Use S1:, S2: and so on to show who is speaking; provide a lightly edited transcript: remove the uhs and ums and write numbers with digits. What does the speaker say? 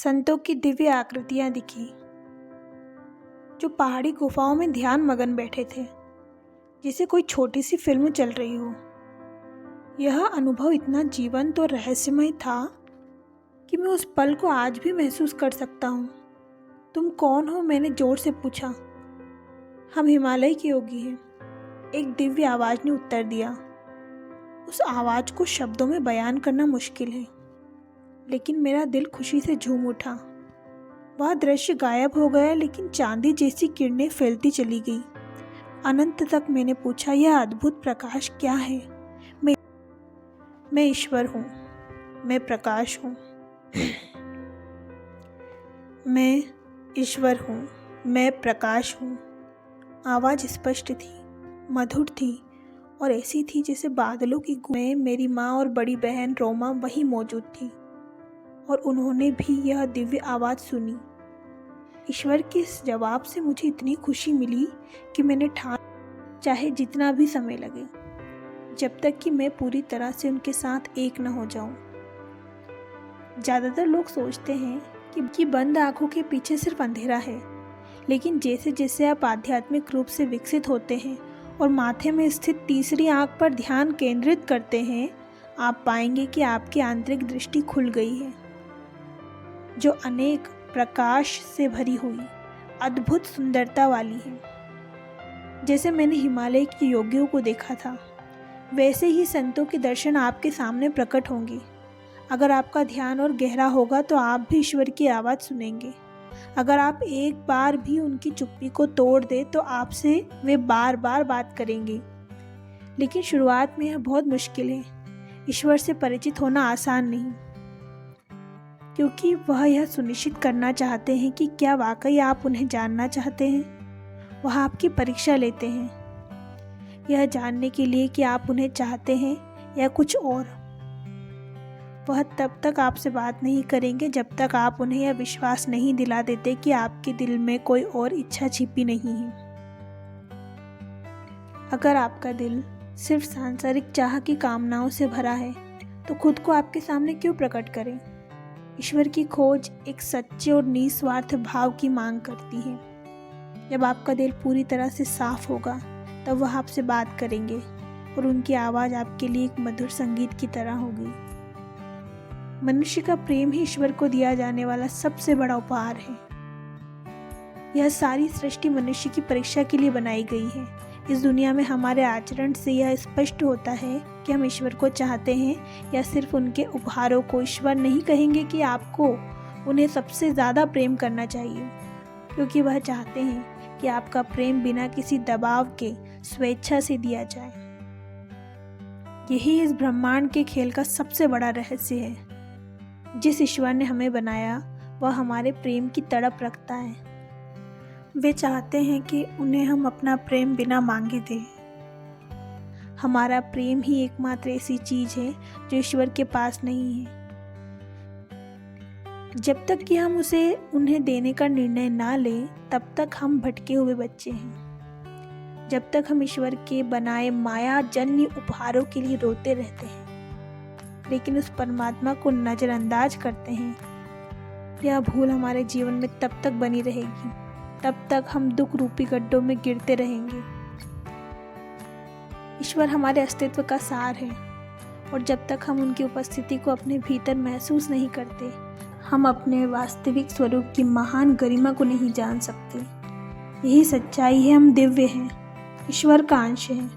S1: संतों की दिव्य आकृतियां दिखी जो पहाड़ी गुफाओं में ध्यान मगन बैठे थे, जैसे कोई छोटी सी फिल्म चल रही हो। यह अनुभव इतना जीवंत और रहस्यमय था कि मैं उस पल को आज भी महसूस कर सकता हूँ। तुम कौन हो? मैंने जोर से पूछा। हम हिमालय के योगी हैं, एक दिव्य आवाज़ ने उत्तर दिया। उस आवाज़ को शब्दों में बयान करना मुश्किल है, लेकिन मेरा दिल खुशी से झूम उठा। वह दृश्य गायब हो गया, लेकिन चांदी जैसी किरणें फैलती चली गई। अनंत तक मैंने पूछा, यह अद्भुत प्रकाश क्या है? मैं ईश्वर हूँ, मैं प्रकाश हूँ। मैं ईश्वर हूँ, मैं प्रकाश हूँ। आवाज़ स्पष्ट थी, मधुर थी और ऐसी थी जैसे बादलों की गूंज में मेरी माँ और बड़ी बहन रोमा वहीं मौजूद थी और उन्होंने भी यह दिव्य आवाज़ सुनी। ईश्वर के इस जवाब से मुझे इतनी खुशी मिली कि मैंने ठान, चाहे जितना भी समय लगे, जब तक कि मैं पूरी तरह से उनके साथ एक न हो जाऊं। ज़्यादातर लोग सोचते हैं कि बंद आंखों के पीछे सिर्फ अंधेरा है, लेकिन जैसे जैसे आप आध्यात्मिक रूप से विकसित होते हैं और माथे में स्थित तीसरी आंख पर ध्यान केंद्रित करते हैं, आप पाएंगे कि आपकी आंतरिक दृष्टि खुल गई है, जो अनेक प्रकाश से भरी हुई अद्भुत सुंदरता वाली है। जैसे मैंने हिमालय के योगियों को देखा था, वैसे ही संतों के दर्शन आपके सामने प्रकट होंगे। अगर आपका ध्यान और गहरा होगा तो आप भी ईश्वर की आवाज़ सुनेंगे। अगर आप एक बार भी उनकी चुप्पी को तोड़ दें तो आपसे वे बार बार बात करेंगे। लेकिन शुरुआत में यह बहुत मुश्किल है। ईश्वर से परिचित होना आसान नहीं, क्योंकि वह यह सुनिश्चित करना चाहते हैं कि क्या वाकई आप उन्हें जानना चाहते हैं। वह आपकी परीक्षा लेते हैं, यह जानने के लिए कि आप उन्हें चाहते हैं या कुछ और। वह तब तक आपसे बात नहीं करेंगे जब तक आप उन्हें यह विश्वास नहीं दिला देते कि आपके दिल में कोई और इच्छा छिपी नहीं है। अगर आपका दिल सिर्फ सांसारिक चाह की कामनाओं से भरा है तो खुद को आपके सामने क्यों प्रकट करें? ईश्वर की खोज एक सच्चे और निस्वार्थ भाव की मांग करती है। जब आपका दिल पूरी तरह से साफ होगा तब वह आपसे बात करेंगे और उनकी आवाज़ आपके लिए एक मधुर संगीत की तरह होगी। मनुष्य का प्रेम ही ईश्वर को दिया जाने वाला सबसे बड़ा उपहार है। यह सारी सृष्टि मनुष्य की परीक्षा के लिए बनाई गई है। इस दुनिया में हमारे आचरण से यह स्पष्ट होता है कि हम ईश्वर को चाहते हैं या सिर्फ उनके उपहारों को। ईश्वर नहीं कहेंगे कि आपको उन्हें सबसे ज़्यादा प्रेम करना चाहिए, क्योंकि वह चाहते हैं कि आपका प्रेम बिना किसी दबाव के स्वेच्छा से दिया जाए। यही इस ब्रह्मांड के खेल का सबसे बड़ा रहस्य है। जिस ईश्वर ने हमें बनाया वह हमारे प्रेम की तड़प रखता है। वे चाहते हैं कि उन्हें हम अपना प्रेम बिना मांगे दें। हमारा प्रेम ही एकमात्र ऐसी चीज है जो ईश्वर के पास नहीं है। जब तक कि हम उसे उन्हें देने का निर्णय ना लें, तब तक हम भटके हुए बच्चे हैं। जब तक हम ईश्वर के बनाए माया जन्य उपहारों के लिए रोते रहते हैं, लेकिन उस परमात्मा को नज़रअंदाज करते हैं, यह भूल हमारे जीवन में तब तक बनी रहेगी, तब तक हम दुख रूपी गड्ढों में गिरते रहेंगे। ईश्वर हमारे अस्तित्व का सार है, और जब तक हम उनकी उपस्थिति को अपने भीतर महसूस नहीं करते, हम अपने वास्तविक स्वरूप की महान गरिमा को नहीं जान सकते। यही सच्चाई है, हम दिव्य हैं, ईश्वर का अंश हैं।